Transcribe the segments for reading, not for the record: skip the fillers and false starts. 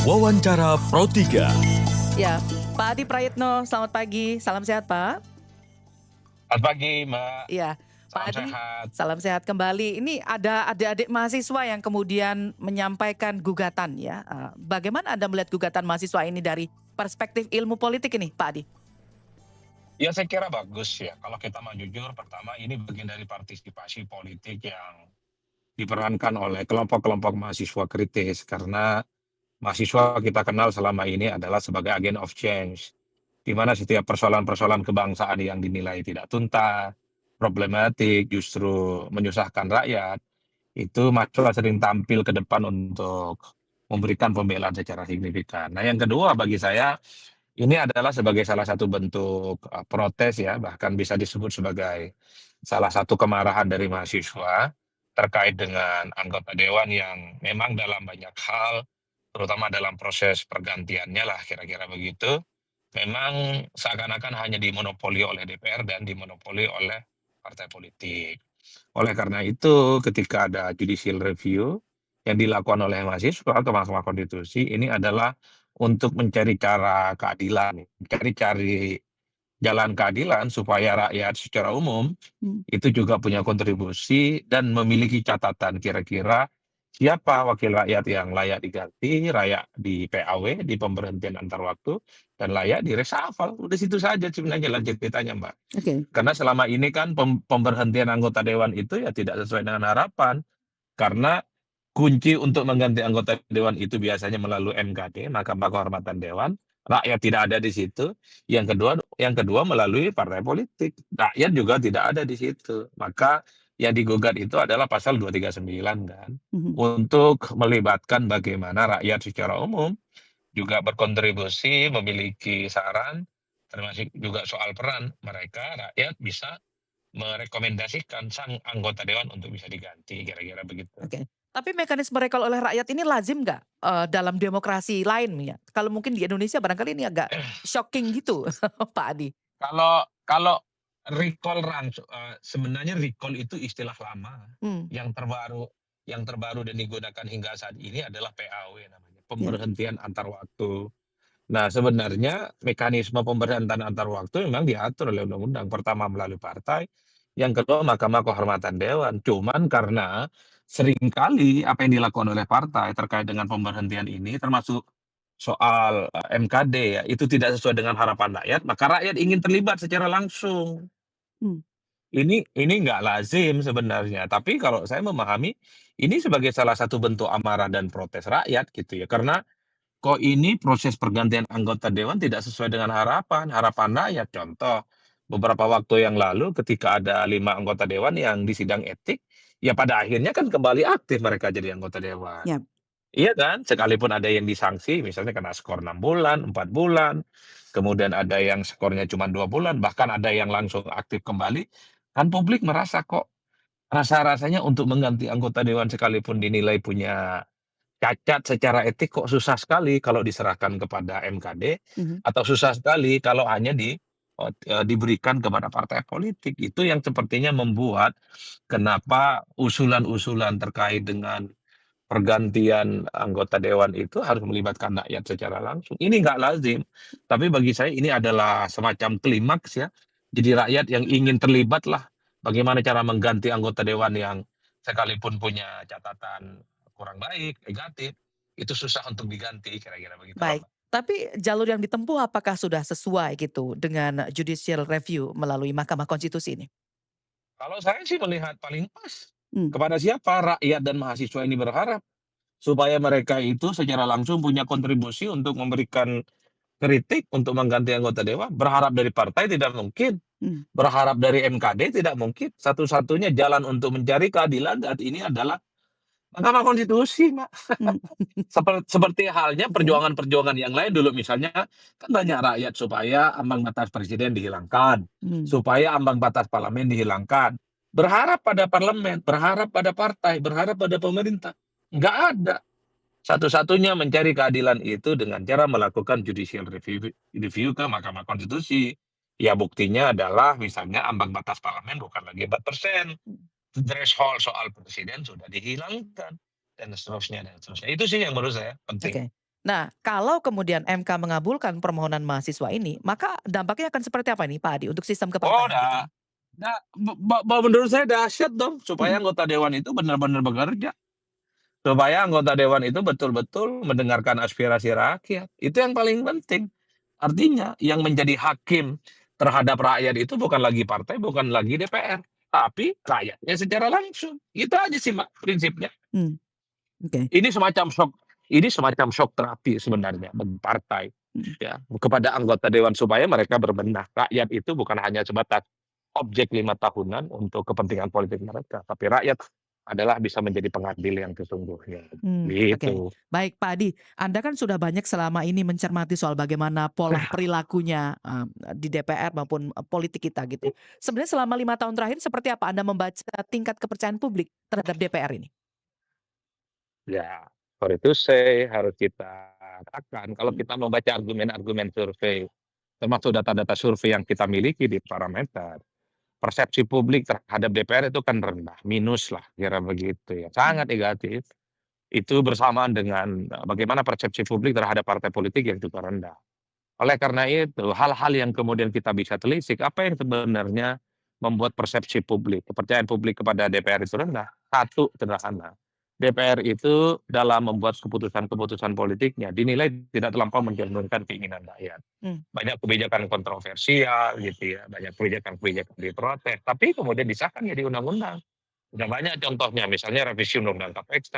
Wawancara Pro 3. Ya, Pak Adi Prayitno, selamat pagi. Salam sehat, Pak. Selamat pagi, Mbak. Iya, Pak Salam Adi, sehat. salam sehat kembali. Ini ada adik-adik mahasiswa yang kemudian menyampaikan gugatan ya. Bagaimana Anda melihat gugatan mahasiswa ini dari perspektif ilmu politik ini, Pak Adi? Ya, saya kira bagus ya. Kalau kita mau jujur, pertama ini bagian dari partisipasi politik yang diperankan oleh kelompok-kelompok mahasiswa kritis. Karena mahasiswa kita kenal selama ini adalah sebagai agen of change, di mana setiap persoalan-persoalan kebangsaan yang dinilai tidak tuntas, problematik, justru menyusahkan rakyat, itu mahasiswa sering tampil ke depan untuk memberikan pembelaan secara signifikan. Nah, yang kedua bagi saya, ini adalah sebagai salah satu bentuk protes ya, bahkan bisa disebut sebagai salah satu kemarahan dari mahasiswa terkait dengan anggota dewan yang memang dalam banyak hal, terutama dalam proses pergantiannya lah kira-kira begitu, memang seakan-akan hanya dimonopoli oleh DPR dan dimonopoli oleh partai politik. Oleh karena itu, ketika ada judicial review yang dilakukan oleh mahasiswa ke Mahkamah Konstitusi, ini adalah untuk mencari cara keadilan, cari jalan keadilan supaya rakyat secara umum Hmm. itu juga punya kontribusi dan memiliki catatan kira-kira siapa wakil rakyat yang layak diganti, layak di PAW, di pemberhentian antar waktu, dan layak di reshuffle. Udah situ saja sebenarnya jalan ceritanya, Mbak. Oke. Karena selama ini kan pemberhentian anggota dewan itu ya tidak sesuai dengan harapan. Karena kunci untuk mengganti anggota dewan itu biasanya melalui MKD, Mahkamah Kehormatan Dewan. Rakyat tidak ada di situ. Yang kedua melalui partai politik. Rakyat juga tidak ada di situ. Maka yang digugat itu adalah pasal 239 kan. Mhm. Untuk melibatkan bagaimana rakyat secara umum juga berkontribusi, memiliki saran, termasuk juga soal peran mereka, rakyat bisa merekomendasikan sang anggota dewan untuk bisa diganti, kira-kira begitu. Oke. Tapi mekanisme recall oleh rakyat ini lazim nggak dalam demokrasi lain ya? Kalau mungkin di Indonesia barangkali ini agak shocking gitu, Pak Adi. Kalau kalau recall sebenarnya recall itu istilah lama. Hmm. Yang terbaru dan digunakan hingga saat ini adalah PAW namanya, Ya. pemberhentian antar waktu. Nah, sebenarnya mekanisme pemberhentian antar waktu memang diatur oleh undang-undang. Pertama melalui partai, yang kedua Mahkamah Kehormatan Dewan. Cuman karena seringkali apa yang dilakukan oleh partai terkait dengan pemberhentian ini, termasuk soal MKD ya, itu tidak sesuai dengan harapan rakyat, maka rakyat ingin terlibat secara langsung. Hmm. Ini nggak lazim sebenarnya, tapi kalau saya memahami, ini sebagai salah satu bentuk amarah dan protes rakyat gitu ya. Karena kok ini proses pergantian anggota dewan tidak sesuai dengan harapan rakyat. Contoh, beberapa waktu yang lalu ketika ada 5 anggota dewan yang disidang etik, ya pada akhirnya kan kembali aktif mereka jadi anggota dewan. Ya. Iya kan? Sekalipun ada yang disanksi, misalnya kena skor 6 bulan, 4 bulan, kemudian ada yang skornya cuma 2 bulan, bahkan ada yang langsung aktif kembali, kan publik merasa kok rasa-rasanya untuk mengganti anggota dewan sekalipun dinilai punya cacat secara etik kok susah sekali kalau diserahkan kepada MKD, Mhm. atau susah sekali kalau hanya diberikan kepada partai politik. Itu yang sepertinya membuat kenapa usulan-usulan terkait dengan pergantian anggota dewan itu harus melibatkan rakyat secara langsung. Ini nggak lazim, tapi bagi saya ini adalah semacam klimaks ya. Jadi rakyat yang ingin terlibat lah, bagaimana cara mengganti anggota dewan yang sekalipun punya catatan kurang baik, negatif, itu susah untuk diganti, kira-kira begitulah, Baik. Mbak. Tapi jalur yang ditempuh apakah sudah sesuai gitu dengan judicial review melalui Mahkamah Konstitusi ini? Kalau saya sih melihat paling pas. Hmm. Kepada siapa? Rakyat dan mahasiswa ini berharap supaya mereka itu secara langsung punya kontribusi untuk memberikan kritik untuk mengganti anggota dewan. Berharap dari partai tidak mungkin, Hmm. berharap dari MKD tidak mungkin. Satu-satunya jalan untuk mencari keadilan saat ini adalah Mahkamah Konstitusi, Mbak. Hmm. Seperti halnya Oke. perjuangan-perjuangan yang lain dulu, misalnya kan banyak rakyat supaya ambang batas presiden dihilangkan, Hmm. supaya ambang batas parlemen dihilangkan. Berharap pada parlemen, berharap pada partai, berharap pada pemerintah. Nggak ada. Satu-satunya mencari keadilan itu dengan cara melakukan judicial review ke Mahkamah Konstitusi. Ya buktinya adalah misalnya ambang batas parlemen bukan lagi 4%, threshold soal presiden sudah dihilangkan, dan seterusnya dan seterusnya. Itu sih yang menurut saya penting. Oke. Nah, kalau kemudian MK mengabulkan permohonan mahasiswa ini, maka dampaknya akan seperti apa nih Pak Adi untuk sistem Oh, kepartaian kita? menurut saya dahsyat dong, supaya Mhm, anggota dewan itu benar-benar bekerja, supaya anggota dewan itu betul-betul mendengarkan aspirasi rakyat. Itu yang paling penting. Artinya yang menjadi hakim terhadap rakyat itu bukan lagi partai, bukan lagi DPR, tapi rakyatnya secara langsung. Itu aja sih, Mbak, prinsipnya. mmm, oke, Ini semacam shock ini semacam shock terapi sebenarnya bagi partai, mhm. ya, kepada anggota dewan supaya mereka berbenah. Rakyat itu bukan hanya sebatas objek 5 tahunan untuk kepentingan politik mereka, tapi rakyat adalah bisa menjadi pengadil yang sesungguhnya, Oke. gitu. Baik Pak Adi, Anda kan sudah banyak selama ini mencermati soal bagaimana pola Nah, perilakunya, di DPR maupun, politik kita gitu. Sebenarnya selama 5 tahun terakhir seperti apa Anda membaca tingkat kepercayaan publik terhadap DPR ini? ya, sorry to say harus kita katakan kalau Mhm, kita membaca argumen-argumen survei, termasuk data-data survei yang kita miliki di Parameter, persepsi publik terhadap DPR itu kan rendah, minus lah kira begitu ya, mhm, sangat negatif. Itu bersamaan dengan, bagaimana persepsi publik terhadap partai politik yang juga rendah. Oleh karena itu, hal-hal yang kemudian kita bisa telisik, apa yang sebenarnya membuat persepsi publik, kepercayaan publik kepada DPR itu rendah? Satu, sederhana, DPR itu dalam membuat keputusan-keputusan politiknya dinilai tidak terlampau mencerminkan keinginan rakyat. mmm, Banyak kebijakan kontroversial gitu ya, banyak kebijakan-kebijakan diprotes, tapi kemudian disahkan jadi undang-undang. Udah banyak contohnya, misalnya revisi Undang-Undang KPK,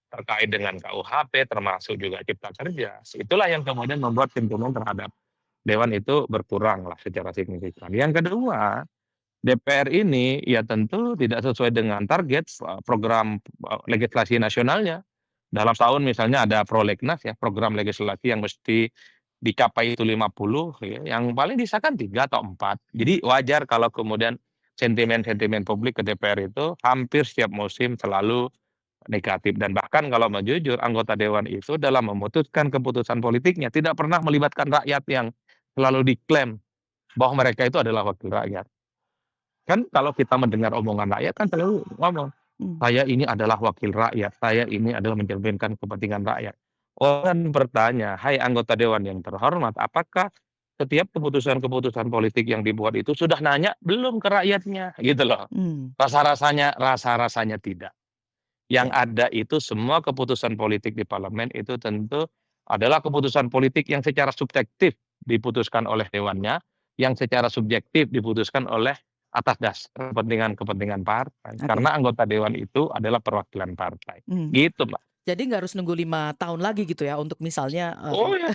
terkait dengan KUHP, termasuk juga Cipta Kerja. Itulah yang kemudian membuat sentimen terhadap dewan itu berkurang lah secara signifikan. Yang kedua, DPR ini ya tentu tidak sesuai dengan target program legislasi nasionalnya. Dalam tahun misalnya ada prolegnas ya, program legislasi yang mesti dicapai itu 50 ya, yang paling disahkan 3 atau 4. Jadi wajar kalau kemudian sentimen-sentimen publik ke DPR itu hampir setiap musim selalu negatif, dan bahkan kalau mau jujur anggota dewan itu dalam memutuskan keputusan politiknya tidak pernah melibatkan rakyat yang selalu diklaim bahwa mereka itu adalah wakil rakyat. Kan kalau kita mendengar omongan rakyat kan selalu ngomong, mmm, "Saya ini adalah wakil rakyat, saya ini adalah mencerminkan kepentingan rakyat." Orang bertanya, "Hai anggota dewan yang terhormat, apakah setiap keputusan-keputusan politik yang dibuat itu sudah nanya belum ke rakyatnya?" Gitu loh. mmm, Rasa-rasanya tidak. Yang oke, ada itu semua keputusan politik di parlemen itu tentu adalah keputusan politik yang secara subjektif diputuskan oleh dewannya, yang secara subjektif diputuskan oleh atas dasar kepentingan-kepentingan partai. oke, Karena anggota dewan itu adalah perwakilan partai. mmm. Gitu, Mbak. Jadi nggak harus nunggu 5 tahun lagi gitu ya untuk misalnya, Oh ya,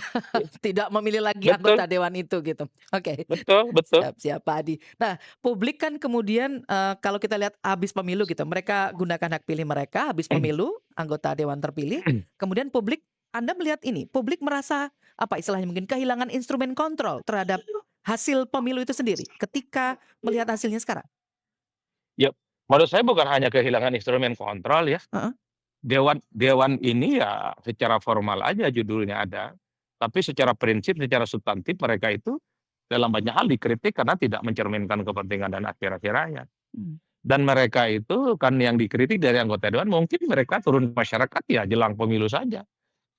tidak memilih lagi betul, anggota dewan itu gitu. Oke, betul, betul. siap siap Pak Adi. Nah, publik kan kemudian, kalau kita lihat habis pemilu gitu, mereka gunakan hak pilih mereka habis pemilu, anggota dewan terpilih, kemudian publik Anda melihat ini, publik merasa, apa istilahnya mungkin kehilangan instrumen kontrol terhadap hasil pemilu itu sendiri ketika melihat hasilnya sekarang? Ya, menurut saya bukan hanya kehilangan instrumen kontrol ya. Heeh, Dewan dewan ini ya secara formal aja judulnya ada, tapi secara prinsip, secara substantif mereka itu dalam banyak hal dikritik karena tidak mencerminkan kepentingan dan aspirasi rakyat. mmm, Dan mereka itu kan yang dikritik dari anggota dewan mungkin mereka turun ke masyarakat ya jelang pemilu saja.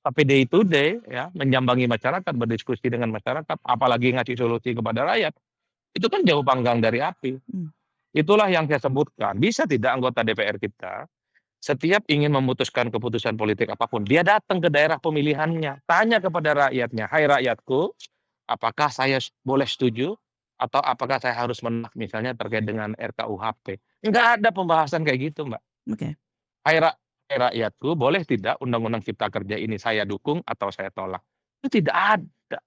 Tapi day to day ya menyambangi masyarakat, berdiskusi dengan masyarakat, apalagi ngasih solusi kepada rakyat, itu kan jauh panggang dari api. mmm, Itulah yang saya sebutkan, bisa tidak anggota DPR kita setiap ingin memutuskan keputusan politik apapun, dia datang ke daerah pemilihannya, tanya kepada rakyatnya, "Hai rakyatku, apakah saya boleh setuju atau apakah saya harus menolak?" Misalnya terkait dengan RKUHP. Enggak ada pembahasan kayak gitu, Mbak. oke, Hai rakyatku, boleh tidak Undang-Undang Cipta Kerja ini saya dukung atau saya tolak?" Itu tidak ada.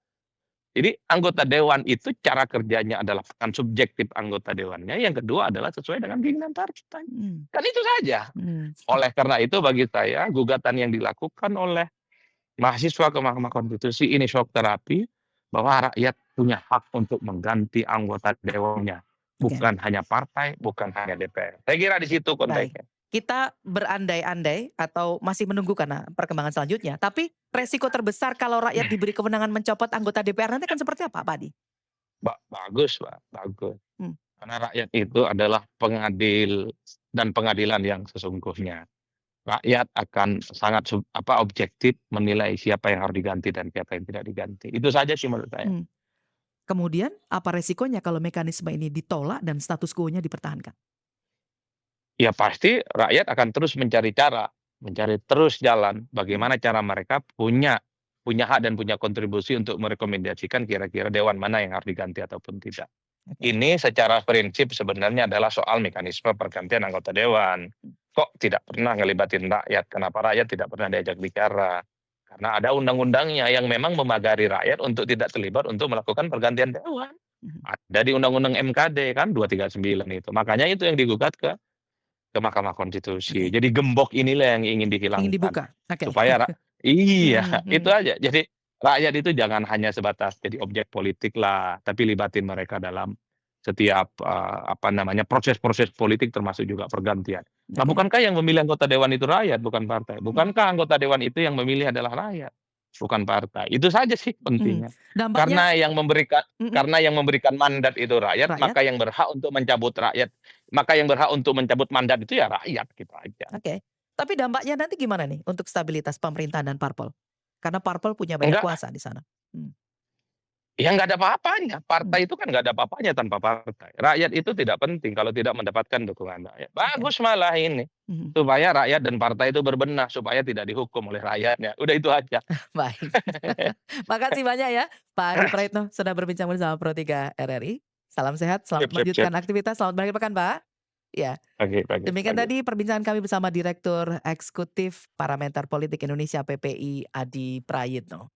Jadi anggota dewan itu cara kerjanya adalah peran subjektif anggota dewannya, yang kedua adalah sesuai dengan keinginan partai. mmm, Kan itu saja. mmm, Oleh karena itu bagi saya gugatan yang dilakukan oleh mahasiswa ke Mahkamah Konstitusi ini shock terapi, bahwa rakyat punya hak untuk mengganti anggota dewannya, oke. bukan hanya partai, bukan hanya DPR. Saya kira di situ Baik. konteksnya. Kita berandai-andai atau masih menunggu karena perkembangan selanjutnya, tapi resiko terbesar kalau rakyat diberi kewenangan mencopot anggota DPR nanti akan seperti apa, Pak Adi? Bagus, Mbak, bagus. Mmm, Karena rakyat itu adalah pengadil dan pengadilan yang sesungguhnya. rakyat akan sangat objektif menilai siapa yang harus diganti dan siapa yang tidak diganti. Itu saja sih menurut saya. Hmm. Kemudian apa resikonya kalau mekanisme ini ditolak dan status quo-nya dipertahankan? Ya pasti rakyat akan terus mencari cara, mencari terus jalan Hmm. bagaimana cara mereka punya punya hak dan punya kontribusi untuk merekomendasikan kira-kira dewan mana yang harus diganti ataupun tidak. Oke. Ini secara prinsip sebenarnya adalah soal mekanisme pergantian anggota dewan. Kok tidak pernah ngelibatin rakyat? Kenapa rakyat tidak pernah diajak bicara? Karena ada undang-undangnya yang memang memagari rakyat untuk tidak terlibat untuk melakukan pergantian dewan. Mhm. Ada di Undang-Undang MKD kan 239 itu. Makanya itu yang digugat ke Mahkamah Konstitusi. Oke. Jadi gembok inilah yang ingin Ingin dihilangkan. dibuka. Oke. Supaya iya, Mhm, itu mhm. aja. Jadi rakyat itu jangan hanya sebatas jadi objek politik lah, tapi libatin mereka dalam setiap proses-proses politik termasuk juga pergantian. Nah, Oke. bukankah yang memilih anggota dewan itu rakyat, bukan partai? Mhm. Bukankah anggota dewan itu yang memilih adalah rakyat, bukan partai? Itu saja sih Mhm. pentingnya. Dampaknya mhm, Karena yang memberikan mandat itu rakyat, rakyat. maka yang berhak untuk mencabut mandat itu ya rakyat, gitu aja. Oke. Tapi dampaknya nanti gimana nih untuk stabilitas pemerintahan dan parpol? Karena parpol punya banyak Enggak kuasa di sana. Hmm. Ya nggak ada apa-apanya, Hmm. partai itu kan nggak ada apa-apanya tanpa partai. Rakyat itu tidak penting kalau tidak mendapatkan dukungan rakyat. Oke. Bagus malah ini, Mhm. supaya rakyat dan partai itu berbenah, supaya tidak dihukum oleh rakyatnya. Udah itu aja. Baik. Makasih banyak ya Pak Adi Praitno sudah berbincang bersama Pro3 RRI. Salam sehat, selamat Sip sip sip. melanjutkan aktivitas, selamat berakhir pekan Pak. Ya, Pagi demikian pagi. tadi perbincangan kami bersama Direktur Eksekutif Parameter Politik Indonesia PPI Adi Prayitno.